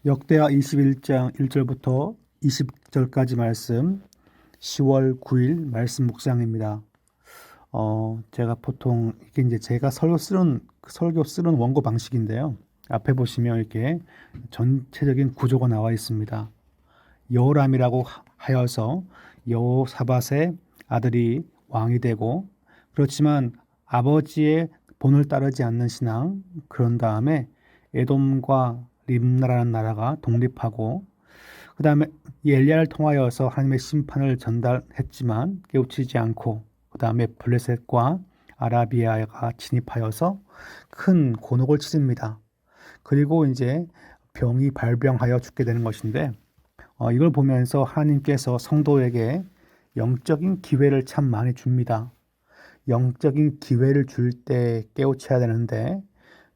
역대하 21장 1절부터 20절까지 말씀 10월 9일 말씀 묵상입니다. 제가 보통 이게 이제 제가 설교 쓰는 원고 방식인데요. 앞에 보시면 이렇게 전체적인 구조가 나와 있습니다. 여호람이라고 하여서 여호사밧의 아들이 왕이 되고, 그렇지만 아버지의 본을 따르지 않는 신앙, 그런 다음에 에돔과 림나라는 나라가 독립하고, 그 다음에 엘리야를 통하여서 하나님의 심판을 전달했지만 깨우치지 않고, 그 다음에 블레셋과 아라비아가 진입하여서 큰 곤혹을 치릅니다. 그리고 이제 병이 발병하여 죽게 되는 것인데, 이걸 보면서 하나님께서 성도에게 영적인 기회를 참 많이 줍니다. 영적인 기회를 줄 때 깨우쳐야 되는데,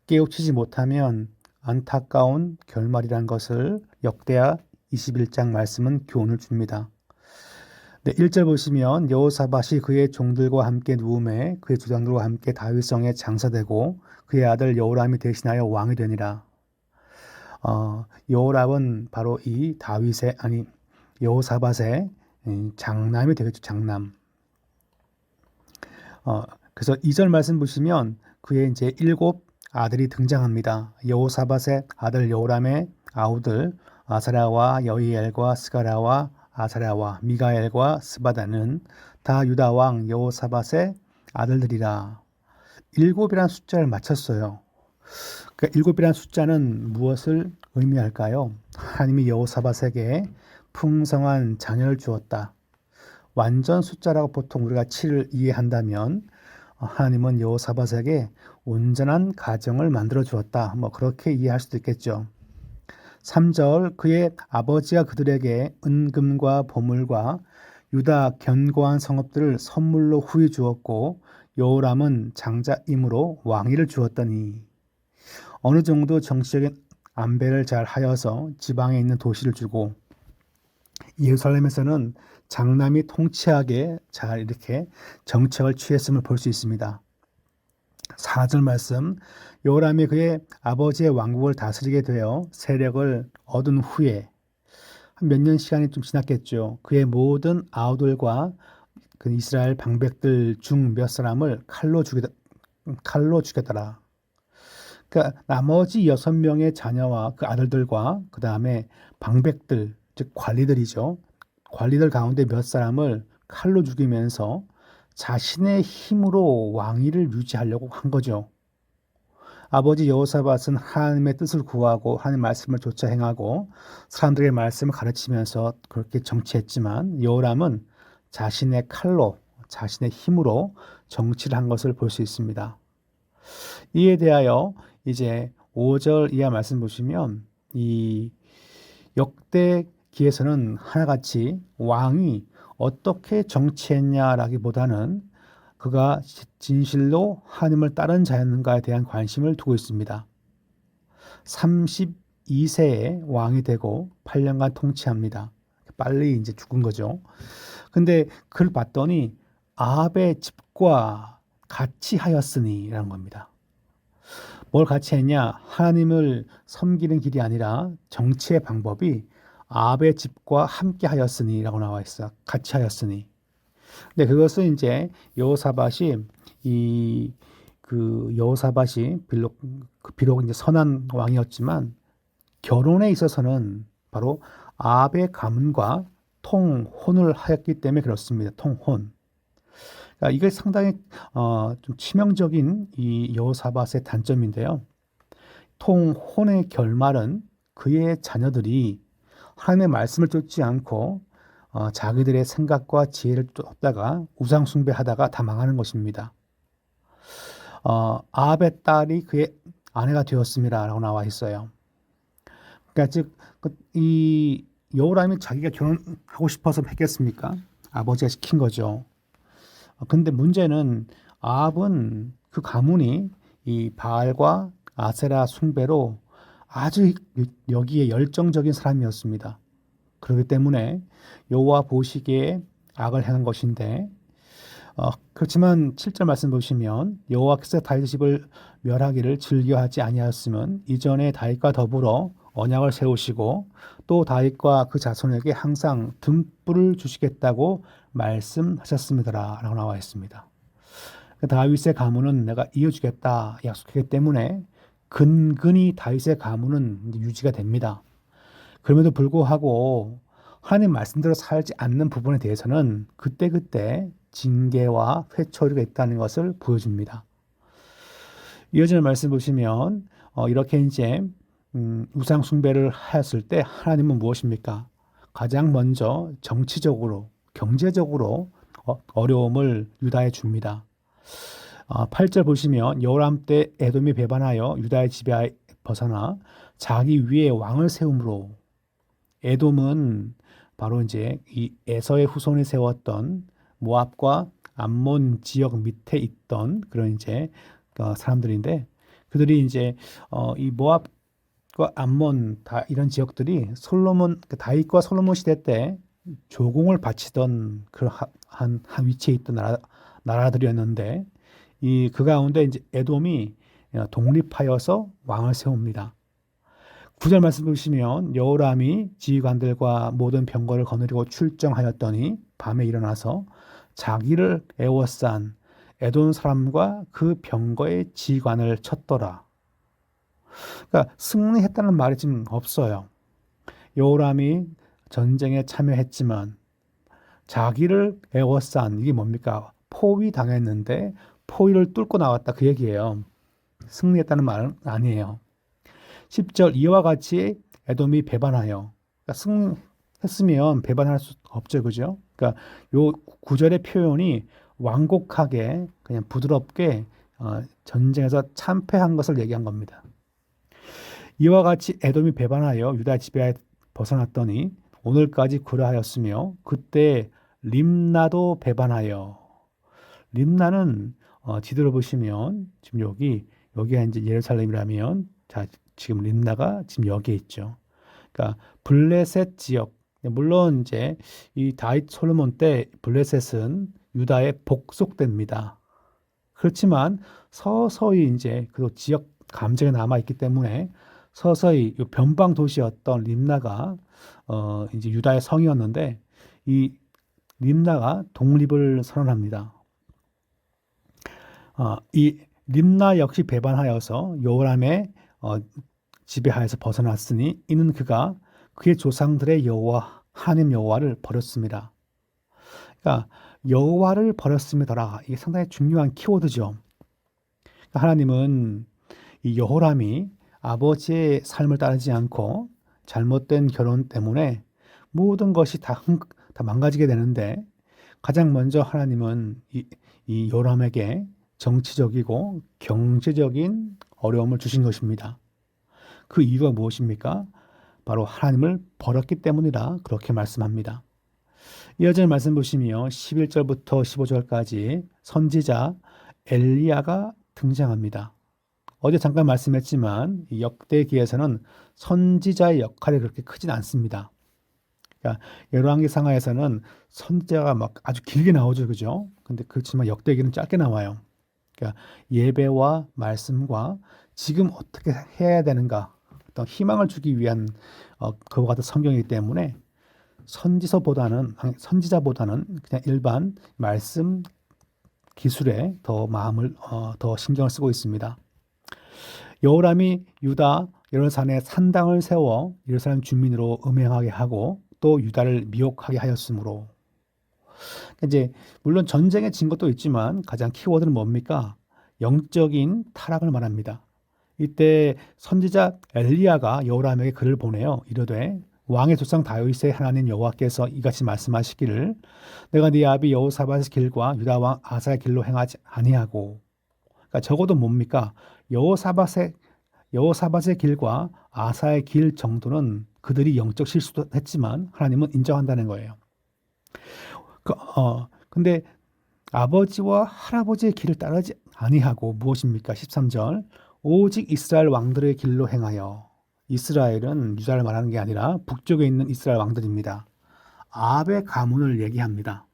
깨우치지 못하면 안타까운 결말이라는 것을 역대하 21장 말씀은 교훈을 줍니다. 네, 1절 보시면 여호사밧이 그의 종들과 함께 누움에 그의 조상들과 함께 다윗성에 장사되고 그의 아들 여호람이 대신하여 왕이 되니라. 여호람은 바로 이 여호사밧의 장남이 되겠죠. 장남. 그래서 2절 말씀 보시면 그의 이제 7 아들이 등장합니다. 여호사밧의 아들 여호람의 아우들 아사랴와 여히엘과 스가랴와 아사랴와 미가엘과 스바다는 다 유다 왕 여호사밧의 아들들이라. 7이라는 숫자를 맞췄어요. 그러니까 7이라는 숫자는 무엇을 의미할까요? 하나님이 여호사밧에게 풍성한 자녀를 주었다. 완전 숫자라고 보통 우리가 7을 이해한다면 하나님은 여호사밧에게 온전한 가정을 만들어 주었다. 그렇게 이해할 수도 있겠죠. 3절 그의 아버지가 그들에게 은금과 보물과 유다 견고한 성읍들을 선물로 후히 주었고 여호람은 장자임으로 왕위를 주었더니, 어느 정도 정치적인 안배를 잘 하여서 지방에 있는 도시를 주고 예루살렘에서는 장남이 통치하게 잘 이렇게 정책을 취했음을 볼 수 있습니다. 4절 말씀 여호람이 그의 아버지의 왕국을 다스리게 되어 세력을 얻은 후에 몇 년 시간이 좀 지났겠죠. 그의 모든 아우들과 그 이스라엘 방백들 중 몇 사람을 칼로 죽였더라. 그러니까 나머지 6명의 자녀와 그 아들들과 그 다음에 방백들, 즉 관리들이죠. 관리들 가운데 몇 사람을 칼로 죽이면서 자신의 힘으로 왕위를 유지하려고 한 거죠. 아버지 여호사밧은 하나님의 뜻을 구하고 하나님의 말씀을 조차 행하고 사람들의 말씀을 가르치면서 그렇게 정치했지만 여호람은 자신의 칼로, 자신의 힘으로 정치를 한 것을 볼 수 있습니다. 이에 대하여 이제 5절 이하 말씀 보시면 이 역대기에서는 하나같이 왕이 어떻게 정치했냐라기보다는 그가 진실로 하나님을 따른 자였는가에 대한 관심을 두고 있습니다. 32세에 왕이 되고 8년간 통치합니다. 빨리 이제 죽은 거죠. 근데 그를 봤더니 아합의 집과 같이 하였으니라는 겁니다. 뭘 같이 했냐? 하나님을 섬기는 길이 아니라 정치의 방법이 아합의 집과 함께 하였으니라고 나와 있어. 같이 하였으니. 근데 그것은 이제 여호사밧이 여호사밧이 비록 이제 선한 왕이었지만 결혼에 있어서는 바로 아합의 가문과 통혼을 하였기 때문에 그렇습니다. 통혼. 그러니까 이게 상당히 좀 치명적인 이 여호사밧의 단점인데요. 통혼의 결말은 그의 자녀들이 하나님의 말씀을 쫓지 않고 자기들의 생각과 지혜를 쫓다가 우상 숭배하다가 다 망하는 것입니다. 아합의 딸이 그의 아내가 되었습니다라고 나와 있어요. 그러니까 즉 이 여호람이 자기가 결혼하고 싶어서 했겠습니까? 아버지가 시킨 거죠. 근데 문제는 아합은 그 가문이 이 바알과 아세라 숭배로 아주 여기에 열정적인 사람이었습니다. 그렇기 때문에 여호와 보시기에 악을 행한 것인데, 그렇지만 7절 말씀 보시면 여호와께서 다윗의 집을 멸하기를 즐겨하지 아니하였으면 이전에 다윗과 더불어 언약을 세우시고 또 다윗과 그 자손에게 항상 등불을 주시겠다고 말씀하셨습니다라고 나와 있습니다. 다윗의 가문은 내가 이어주겠다 약속했기 때문에 근근히 다윗의 가문은 유지가 됩니다. 그럼에도 불구하고 하나님 말씀대로 살지 않는 부분에 대해서는 그때그때 징계와 회초리가 있다는 것을 보여줍니다. 이어지는 말씀 보시면 이렇게 이제 우상 숭배를 하였을 때 하나님은 무엇입니까? 가장 먼저 정치적으로, 경제적으로 어려움을 유다에 줍니다. 8절 보시면 여호람 때 에돔이 배반하여 유다의 지배에 벗어나 자기 위에 왕을 세움으로 에돔은 바로 이제 이 에서의 후손이 세웠던 모압과 암몬 지역 밑에 있던 그런 이제 사람들인데 그들이 이제 이 모압과 암몬 다 이런 지역들이 솔로몬 다윗과 솔로몬 시대 때 조공을 바치던 그런 한 위치에 있던 나라들이었는데 이 그 가운데 이제 에돔이 독립하여서 왕을 세웁니다. 9절 말씀 보시면 여호람이 지휘관들과 모든 병거를 거느리고 출정하였더니 밤에 일어나서 자기를 애워싼 에돔 사람과 그 병거의 지휘관을 쳤더라. 그러니까 승리했다는 말이 지금 없어요. 여호람이 전쟁에 참여했지만 자기를 애워싼 이게 뭡니까? 포위당했는데 포위를 뚫고 나왔다 그 얘기예요. 승리했다는 말은 아니에요. 10절 이와 같이 에돔이 배반하여 그러니까 승리했으면 배반할 수 없죠. 그죠? 그러니까 요 구절의 표현이 완곡하게 그냥 부드럽게 전쟁에서 참패한 것을 얘기한 겁니다. 이와 같이 에돔이 배반하여 유다 지배에 벗어났더니 오늘까지 그러하였으며 그때 림나도 배반하여 림나는 지도를 보시면 지금 여기가 이제 예루살렘이라면 자 지금 림나가 지금 여기에 있죠. 그러니까 블레셋 지역 물론 이제 이 다윗 솔로몬 때 블레셋은 유다에 복속됩니다. 그렇지만 서서히 이제 그 지역 감정이 남아 있기 때문에 서서히 변방 도시였던 림나가 이제 유다의 성이었는데 이 림나가 독립을 선언합니다. 이 림나 역시 배반하여서 여호람의 지배하에서 벗어났으니 이는 그가 그의 조상들의 여호와 하나님 여호와를 버렸습니다. 그러니까 여호와를 버렸음이더라. 이게 상당히 중요한 키워드죠. 그러니까 하나님은 이 여호람이 아버지의 삶을 따르지 않고 잘못된 결혼 때문에 모든 것이 다 망가지게 되는데 가장 먼저 하나님은 이 여호람에게 정치적이고 경제적인 어려움을 주신 것입니다. 그 이유가 무엇입니까? 바로 하나님을 버렸기 때문이라 그렇게 말씀합니다. 이어지는 말씀 보시면 11절부터 15절까지 선지자 엘리야가 등장합니다. 어제 잠깐 말씀했지만 이 역대기에서는 선지자의 역할이 그렇게 크진 않습니다. 그러니까 열왕기상하에서는 선지자가 막 아주 길게 나오죠, 그죠? 근데 그렇지만 역대기는 짧게 나와요. 그러니까 예배와 말씀과 지금 어떻게 해야 되는가 어떤 희망을 주기 위한 그와 같은 성경이기 때문에 선지자보다는 그냥 일반 말씀 기술에 더 마음을 더 신경을 쓰고 있습니다. 여호람이 유다 예루살렘에 산당을 세워 예루살렘 주민으로 음행하게 하고 또 유다를 미혹하게 하였으므로 이제 물론 전쟁에 진 것도 있지만 가장 키워드는 뭡니까? 영적인 타락을 말합니다. 이때 선지자 엘리야가 여호람에게 글을 보내요. 이르되 왕의 조상 다윗의 하나님 여호와께서 이같이 말씀하시기를 내가 네 아비 여호사밧의 길과 유다 왕 아사의 길로 행하지 아니하고 그러니까 적어도 뭡니까? 여호사밧의 길과 아사의 길 정도는 그들이 영적 실수도 했지만 하나님은 인정한다는 거예요. 근데 아버지와 할아버지의 길을 따르지 아니하고 무엇입니까? 13절 오직 이스라엘 왕들의 길로 행하여 이스라엘은 유다를 말하는 게 아니라 북쪽에 있는 이스라엘 왕들입니다. 아합의 가문을 얘기합니다.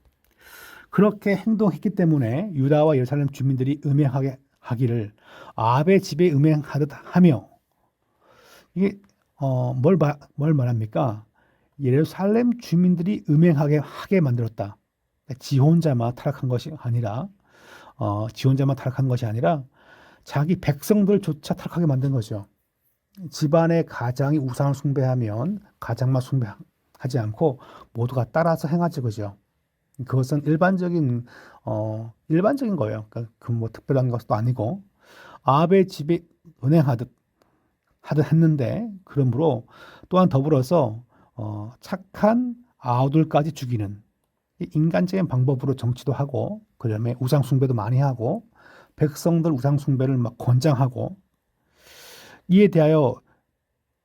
그렇게 행동했기 때문에 유다와 예루살렘 주민들이 음행하게 하기를 아합의 집에 음행하듯 하며 이게 뭘 말합니까? 예루살렘 주민들이 음행하게 만들었다. 지 혼자만 타락한 것이 아니라, 지 혼자만 타락한 것이 아니라 자기 백성들조차 타락하게 만든 거죠. 집안의 가장이 우상을 숭배하면 가장만 숭배하지 않고 모두가 따라서 행하지 그죠. 그것은 일반적인 거예요. 그러니까 그 뭐 특별한 것도 아니고 아합의 집에 하듯 했는데 그러므로 또한 더불어서 착한 아우들까지 죽이는 인간적인 방법으로 정치도 하고 그다음에 우상 숭배도 많이 하고 백성들 우상 숭배를 막 권장하고 이에 대하여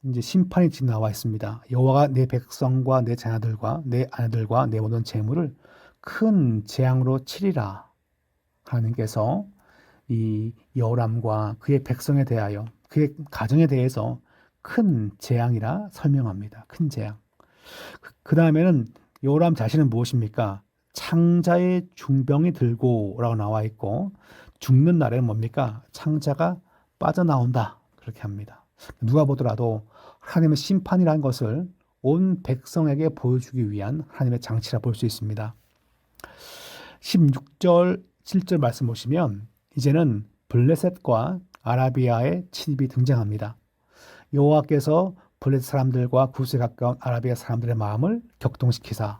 이제 심판이 지금 나와 있습니다. 여호와가 내 백성과 내 자녀들과 내 아내들과 내 모든 재물을 큰 재앙으로 치리라. 하나님께서 이 여호람과 그의 백성에 대하여 그의 가정에 대해서 큰 재앙이라 설명합니다. 큰 재앙. 그 다음에는 여호람 자신은 무엇입니까? 창자의 중병이 들고라고 나와 있고 죽는 날에는 뭡니까? 창자가 빠져나온다. 그렇게 합니다. 누가 보더라도 하나님의 심판이라는 것을 온 백성에게 보여주기 위한 하나님의 장치라 볼 수 있습니다. 16절, 7절 말씀 보시면 이제는 블레셋과 아라비아의 침입이 등장합니다. 여호와께서 블레셋 사람들과 구스에 가까운 아라비아 사람들의 마음을 격동시키사.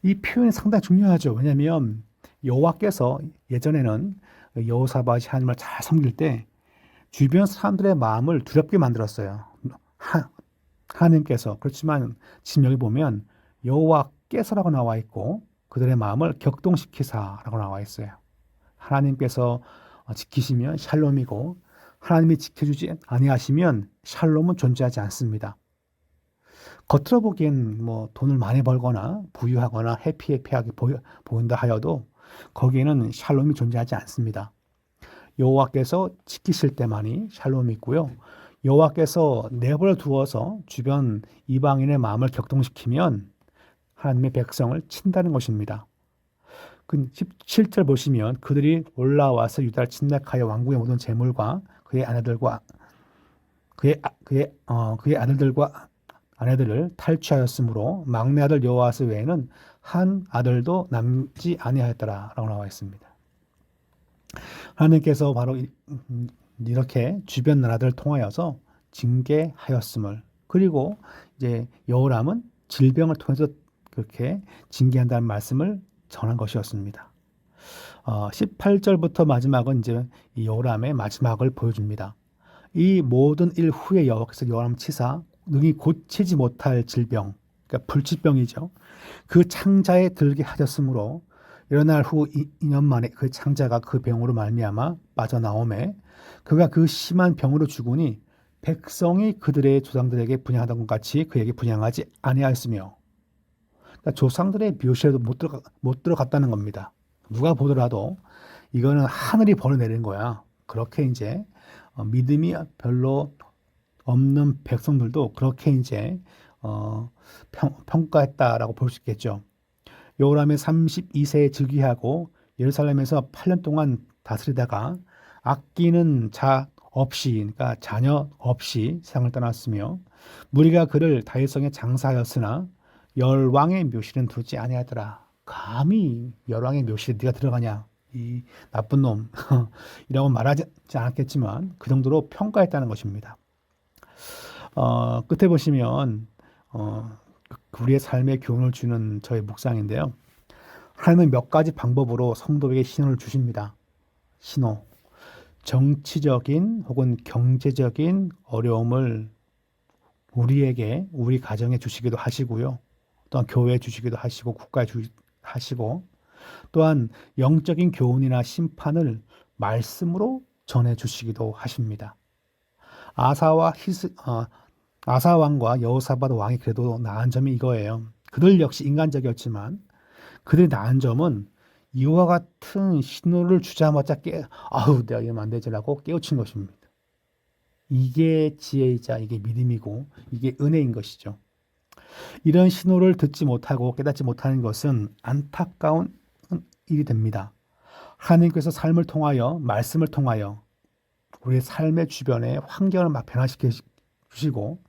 이 표현이 상당히 중요하죠. 왜냐하면 여호와께서 예전에는 여호사밧이 하나님을 잘 섬길 때 주변 사람들의 마음을 두렵게 만들었어요. 하나님께서. 그렇지만 지금 여기 보면 여호와께서라고 나와 있고 그들의 마음을 격동시키사라고 나와 있어요. 하나님께서 지키시면 샬롬이고 하나님이 지켜주지 아니하시면 샬롬은 존재하지 않습니다. 겉으로 보기엔 뭐 돈을 많이 벌거나 부유하거나 해피하게 보인다 하여도 거기에는 샬롬이 존재하지 않습니다. 여호와께서 지키실 때만이 샬롬이 있고요. 여호와께서 내버려 두어서 주변 이방인의 마음을 격동시키면 하나님의 백성을 친다는 것입니다. 그 17절 보시면 그들이 올라와서 유다를 침략하여 왕궁의 모든 재물과 그의 아내들과 그의 아들들과 아내들을 탈취하였으므로 막내 아들 여호아스 외에는 한 아들도 남지 아니하였더라라고 나와 있습니다. 하나님께서 바로 이렇게 주변 나라들을 통하여서 징계하였음을 그리고 이제 여호람은 질병을 통해서 그렇게 징계한다는 말씀을 전한 것이었습니다. 18절부터 마지막은 이제 이 여호람의 마지막을 보여줍니다. 이 모든 일 후에 여호와께서 여호람 치사 능히 고치지 못할 질병, 그러니까 불치병이죠. 그 창자에 들게 하셨으므로 일어날 후 2년 만에 그 창자가 그 병으로 말미암아 빠져나오매 그가 그 심한 병으로 죽으니 백성이 그들의 조상들에게 분양하던 것 같이 그에게 분양하지 아니하였으며 그러니까 조상들의 묘실에도 못 들어갔다는 겁니다. 누가 보더라도 이거는 하늘이 벌어내린 거야. 그렇게 이제 믿음이 별로 없는 백성들도 그렇게 이제 평가했다라고 볼 수 있겠죠. 여호람이 32세에 즉위하고 예루살렘에서 8년 동안 다스리다가 아끼는 자 없이 그러니까 자녀 없이 세상을 떠났으며 무리가 그를 다윗성에 장사하였으나 열왕의 묘실은 두지 아니하더라. 감히 열왕의 묘실에 네가 들어가냐 이 나쁜 놈 이라고 말하지 않았겠지만 그 정도로 평가했다는 것입니다. 끝에 보시면 우리의 삶에 교훈을 주는 저의 묵상인데요. 하나님은 몇 가지 방법으로 성도에게 신호를 주십니다. 신호. 정치적인 혹은 경제적인 어려움을 우리에게, 우리 가정에 주시기도 하시고요. 또한 교회에 주시기도 하시고, 국가에 하시고, 또한 영적인 교훈이나 심판을 말씀으로 전해 주시기도 하십니다. 아사 왕과 여호사밧 왕이 그래도 나은 점이 이거예요. 그들 역시 인간적이었지만 그들이 나은 점은 이와 같은 신호를 주자마자 내가 이러면 안 되지라고 깨우친 것입니다. 이게 지혜이자 이게 믿음이고 이게 은혜인 것이죠. 이런 신호를 듣지 못하고 깨닫지 못하는 것은 안타까운 일이 됩니다. 하나님께서 삶을 통하여 말씀을 통하여 우리의 삶의 주변의 환경을 막 변화시키시고 주시고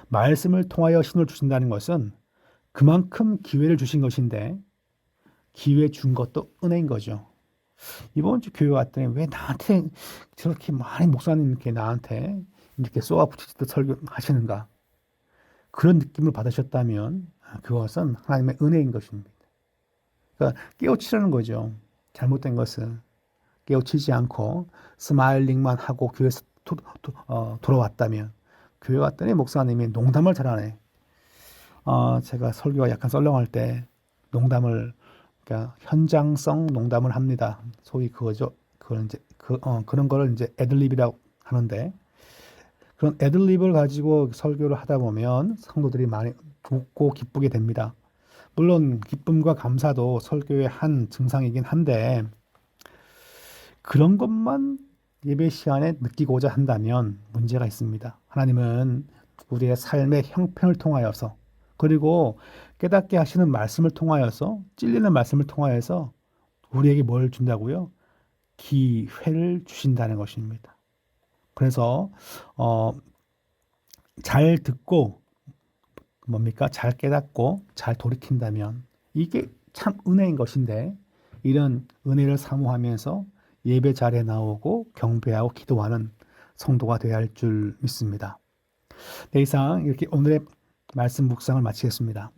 말씀을 통하여 신호를 주신다는 것은 그만큼 기회를 주신 것인데 기회 준 것도 은혜인 거죠. 이번 주 교회 왔더니 왜 나한테 저렇게 많이 목사님 이렇게 나한테 이렇게 쏘아붙이듯 설교하시는가? 그런 느낌을 받으셨다면 그것은 하나님의 은혜인 것입니다. 그러니까 깨우치라는 거죠. 잘못된 것을 깨우치지 않고 스마일링만 하고 교회에서 돌아왔다면 교회 왔더니 목사님이 농담을 잘하네. 제가 설교가 약간 썰렁할 때 농담을 그러니까 현장성 농담을 합니다. 소위 그거죠. 그런 이제 그런 거를 이제 애들립이라고 하는데 그런 애들립을 가지고 설교를 하다 보면 성도들이 많이 웃고 기쁘게 됩니다. 물론 기쁨과 감사도 설교의 한 증상이긴 한데 그런 것만 예배 시간에 느끼고자 한다면 문제가 있습니다. 하나님은 우리의 삶의 형편을 통하여서 그리고 깨닫게 하시는 말씀을 통하여서 찔리는 말씀을 통하여서 우리에게 뭘 준다고요? 기회를 주신다는 것입니다. 그래서 잘 듣고 뭡니까? 잘 깨닫고 잘 돌이킨다면 이게 참 은혜인 것인데 이런 은혜를 사모하면서 예배 자리에 나오고 경배하고 기도하는 성도가 되어야 할 줄 믿습니다. 네, 이상 이렇게 오늘의 말씀 묵상을 마치겠습니다.